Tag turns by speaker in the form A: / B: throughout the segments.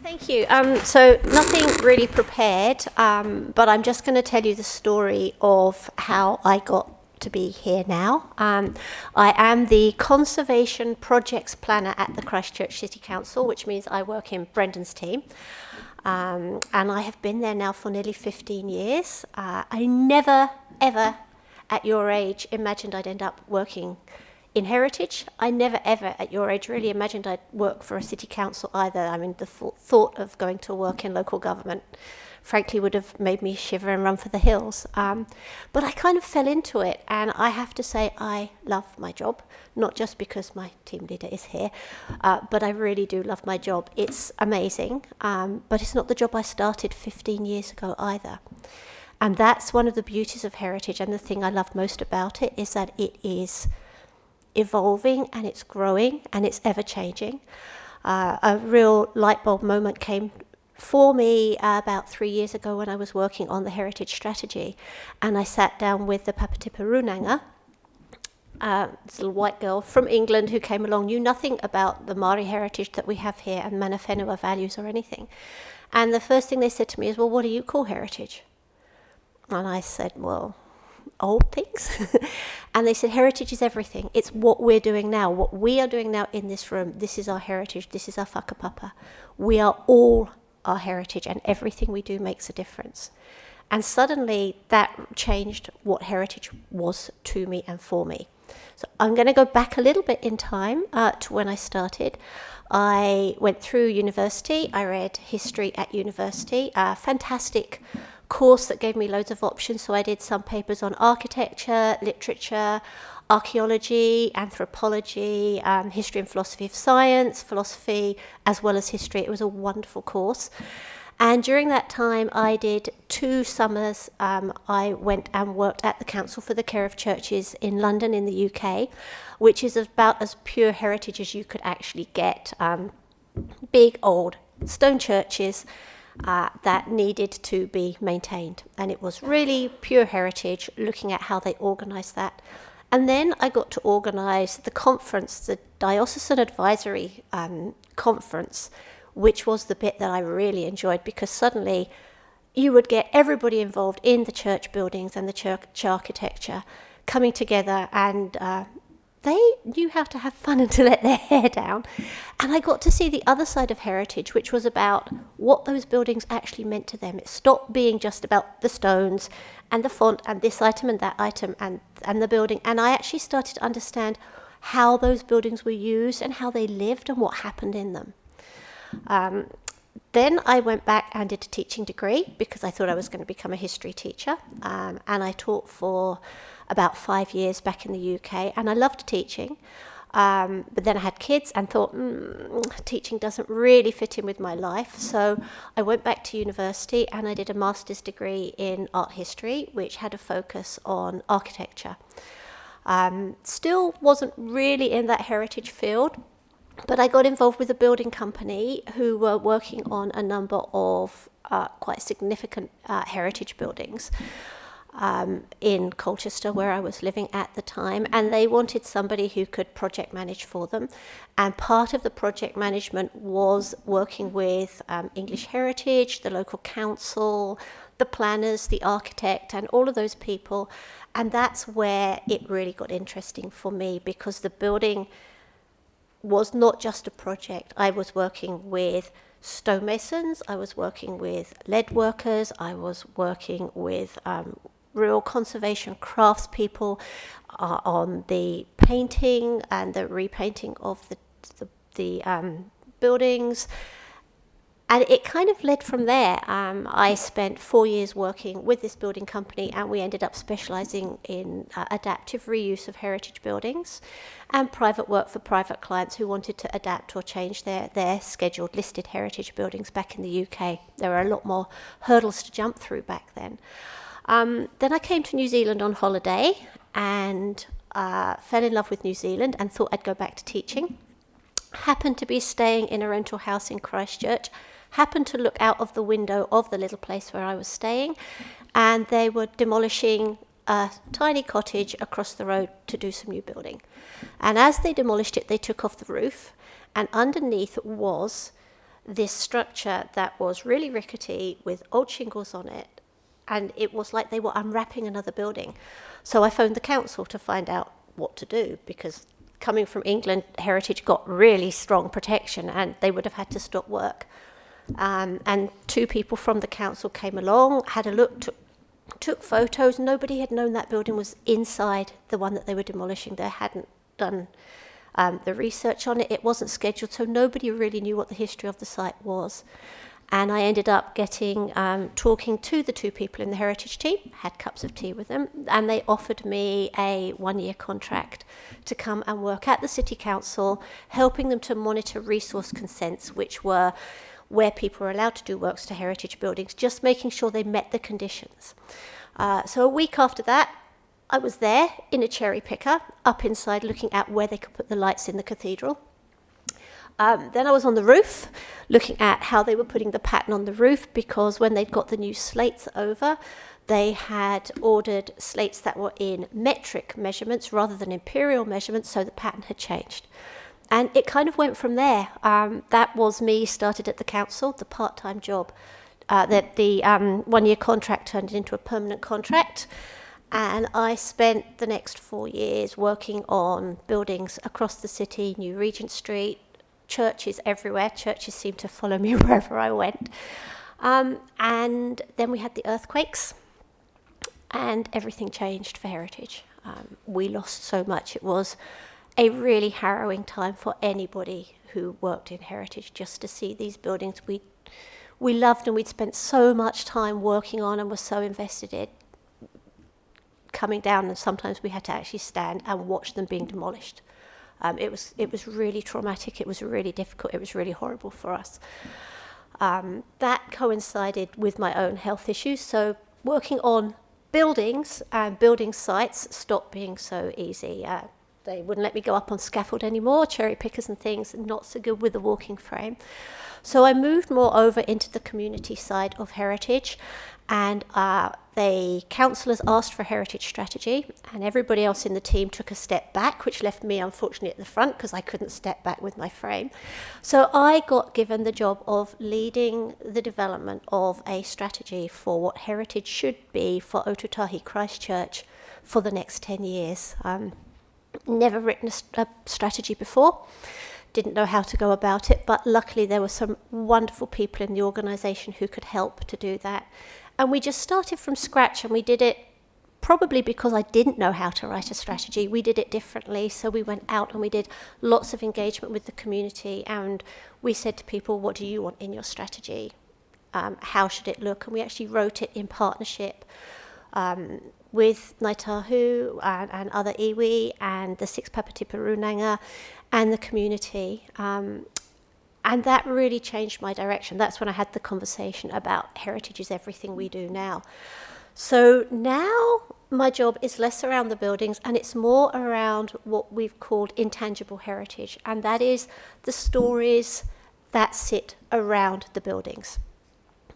A: Thank you. So nothing really prepared, but I'm just going to tell you the story of how I got to be here now. I am the Conservation Projects Planner at the Christchurch City Council, which means I work in Brendan's team. And I have been there now for nearly 15 years. I never, ever, at your age, imagined I'd end up working in heritage. I never ever at your age really imagined I'd work for a city council either. I mean, the thought of going to work in local government frankly would have made me shiver and run for the hills. But I kind of fell into it, and I have to say I love my job, not just because my team leader is here, but I really do love my job. It's amazing, but it's not the job I started 15 years ago either. And that's one of the beauties of heritage, and the thing I love most about it is that it is evolving and it's growing and it's ever changing. A real light bulb moment came for me about 3 years ago when I was working on the heritage strategy, and I sat down with the Papatipa Runanga, this little white girl from England who came along, knew nothing about the Māori heritage that we have here and mana whenua values or anything. And the first thing they said to me is, well, what do you call heritage? And I said, well, old things. And they said, heritage is everything. It's what we're doing now. What we are doing now in this room, this is our heritage, this is our whakapapa. We are all our heritage, and everything we do makes a difference. And suddenly that changed what heritage was to me and for me. So I'm going to go back a little bit in time to when I started. I went through university. I read history at university. Fantastic course that gave me loads of options. So I did some papers on architecture, literature, archaeology, anthropology, history and philosophy of science, philosophy, as well as history. It was a wonderful course. And during that time, I did 2 summers. I went and worked at the Council for the Care of Churches in London in the UK, which is about as pure heritage as you could actually get. Big old stone churches that needed to be maintained. And it was really pure heritage, looking at how they organised that. And then I got to organise the conference, the Diocesan Advisory Conference, which was the bit that I really enjoyed, because suddenly you would get everybody involved in the church buildings and the church architecture coming together, and they knew how to have fun and to let their hair down. And I got to see the other side of heritage, which was about what those buildings actually meant to them. It stopped being just about the stones and the font and this item and that item and the building. And I actually started to understand how those buildings were used and how they lived and what happened in them. Then I went back and did a teaching degree because I thought I was going to become a history teacher. And I taught for about 5 years back in the UK, and I loved teaching. But then I had kids and thought, teaching doesn't really fit in with my life. So I went back to university and I did a master's degree in art history, which had a focus on architecture. Still wasn't really in that heritage field, but I got involved with a building company who were working on a number of quite significant heritage buildings in Colchester, where I was living at the time, and they wanted somebody who could project manage for them. And part of the project management was working with English Heritage, the local council, the planners, the architect, and all of those people. And that's where it really got interesting for me, because the building was not just a project. I was working with stonemasons, I was working with lead workers, I was working with real conservation craftspeople on the painting and the repainting of the buildings. And it kind of led from there. I spent 4 years working with this building company, and we ended up specialising in adaptive reuse of heritage buildings and private work for private clients who wanted to adapt or change their scheduled listed heritage buildings back in the UK. There were a lot more hurdles to jump through back then. Then I came to New Zealand on holiday and fell in love with New Zealand and thought I'd go back to teaching. Happened to be staying in a rental house in Christchurch, happened to look out of the window of the little place where I was staying, and they were demolishing a tiny cottage across the road to do some new building. And as they demolished it, they took off the roof, and underneath was this structure that was really rickety with old shingles on it, and it was like they were unwrapping another building. So I phoned the council to find out what to do, because coming from England, heritage got really strong protection and they would have had to stop work. And 2 people from the council came along, had a look, took photos. Nobody had known that building was inside the one that they were demolishing. They hadn't done the research on it. It wasn't scheduled, so nobody really knew what the history of the site was. And I ended up talking to the 2 people in the heritage team, had cups of tea with them, and they offered me a 1-year contract to come and work at the City Council, helping them to monitor resource consents, which were where people were allowed to do works to heritage buildings, just making sure they met the conditions. So a week after that, I was there in a cherry picker, up inside looking at where they could put the lights in the cathedral. Then I was on the roof, looking at how they were putting the pattern on the roof, because when they'd got the new slates over, they had ordered slates that were in metric measurements rather than imperial measurements, so the pattern had changed. And it kind of went from there. That was me started at the council, the part-time job. The 1-year contract turned into a permanent contract. And I spent the next 4 years working on buildings across the city, New Regent Street, churches everywhere. Churches seemed to follow me wherever I went. And then we had the earthquakes, and everything changed for heritage. We lost so much. It was a really harrowing time for anybody who worked in heritage, just to see these buildings we loved and we'd spent so much time working on and were so invested in coming down, and sometimes we had to actually stand and watch them being demolished. It was really traumatic, it was really difficult, it was really horrible for us. That coincided with my own health issues, so working on buildings and building sites stopped being so easy. They wouldn't let me go up on scaffold anymore, cherry pickers and things, not so good with the walking frame. So I moved more over into the community side of heritage, and the councillors asked for heritage strategy, and everybody else in the team took a step back, which left me unfortunately at the front because I couldn't step back with my frame. So I got given the job of leading the development of a strategy for what heritage should be for Otutahi Christchurch for the next 10 years. Never written a strategy before, didn't know how to go about it, but luckily there were some wonderful people in the organisation who could help to do that. And we just started from scratch, and we did it probably because I didn't know how to write a strategy. We did it differently, so we went out and we did lots of engagement with the community, and we said to people, what do you want in your strategy? How should it look? And we actually wrote it in partnership with Ngāi Tahu and other iwi and the Six Papatipa Runanga and the community. And that really changed my direction. That's when I had the conversation about heritage is everything we do now. So now my job is less around the buildings and it's more around what we've called intangible heritage, and that is the stories that sit around the buildings.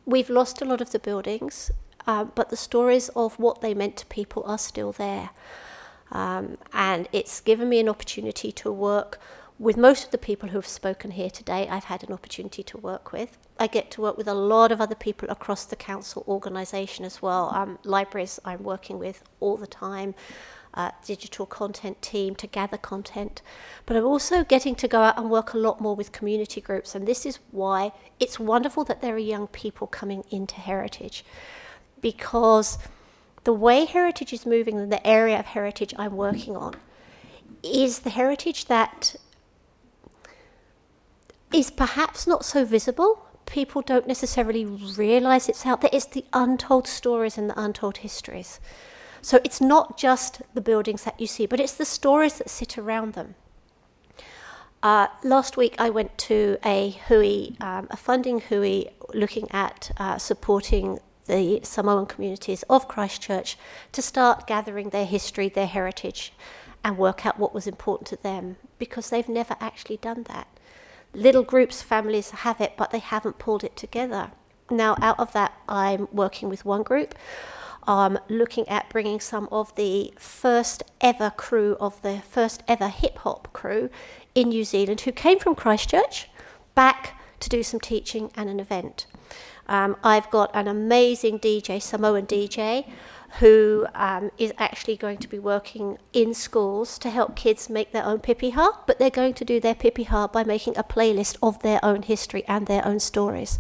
A: We've lost a lot of the buildings, but the stories of what they meant to people are still there. And it's given me an opportunity to work with most of the people who have spoken here today. I've had an opportunity to work with. I get to work with a lot of other people across the council organisation as well. Libraries I'm working with all the time, digital content team to gather content. But I'm also getting to go out and work a lot more with community groups, and this is why it's wonderful that there are young people coming into heritage, because the way heritage is moving and the area of heritage I'm working on is the heritage that is perhaps not so visible. People don't necessarily realise it's out there. It's the untold stories and the untold histories. So it's not just the buildings that you see, but it's the stories that sit around them. Last week I went to a hui, a funding hui, looking at supporting the Samoan communities of Christchurch to start gathering their history, their heritage, and work out what was important to them, because they've never actually done that. Little groups, families have it, but they haven't pulled it together. Now, out of that, I'm working with one group, looking at bringing some of the first ever crew of the first ever hip-hop crew in New Zealand who came from Christchurch back to do some teaching and an event. I've got an amazing DJ, Samoan DJ, who is actually going to be working in schools to help kids make their own pipiha, but they're going to do their pipiha by making a playlist of their own history and their own stories.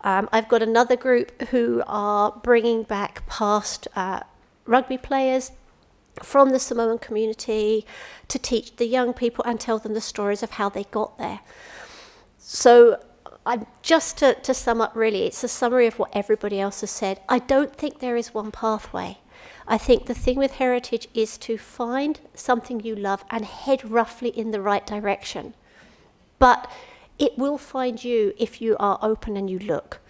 A: I've got another group who are bringing back past rugby players from the Samoan community to teach the young people and tell them the stories of how they got there. So just to sum up, really, it's a summary of what everybody else has said. I don't think there is one pathway. I think the thing with heritage is to find something you love and head roughly in the right direction. But it will find you if you are open and you look.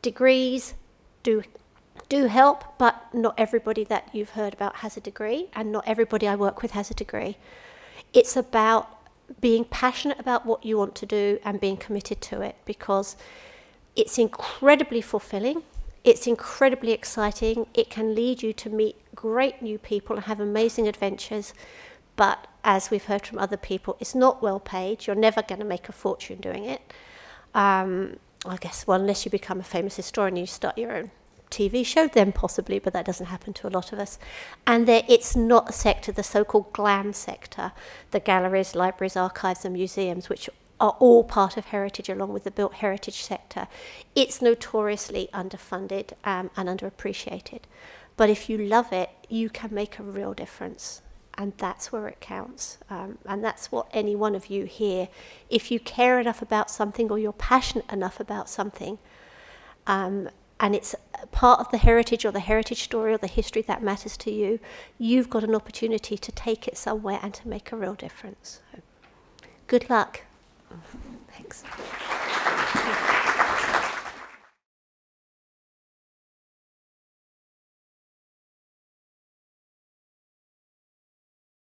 A: Degrees do help, but not everybody that you've heard about has a degree, and not everybody I work with has a degree. It's about being passionate about what you want to do and being committed to it, because it's incredibly fulfilling, it's incredibly exciting, it can lead you to meet great new people and have amazing adventures, but as we've heard from other people, it's not well paid. You're never going to make a fortune doing it. I guess, well, unless you become a famous historian and you start your own TV show, then possibly, but that doesn't happen to a lot of us. And it's not a sector, the so-called glam sector, the galleries, libraries, archives and museums, which are all part of heritage along with the built heritage sector. It's notoriously underfunded and underappreciated. But if you love it, you can make a real difference. And that's where it counts. And that's what any one of you here, if you care enough about something or you're passionate enough about something, and it's part of the heritage or the heritage story or the history that matters to you, you've got an opportunity to take it somewhere and to make a real difference. So, good luck.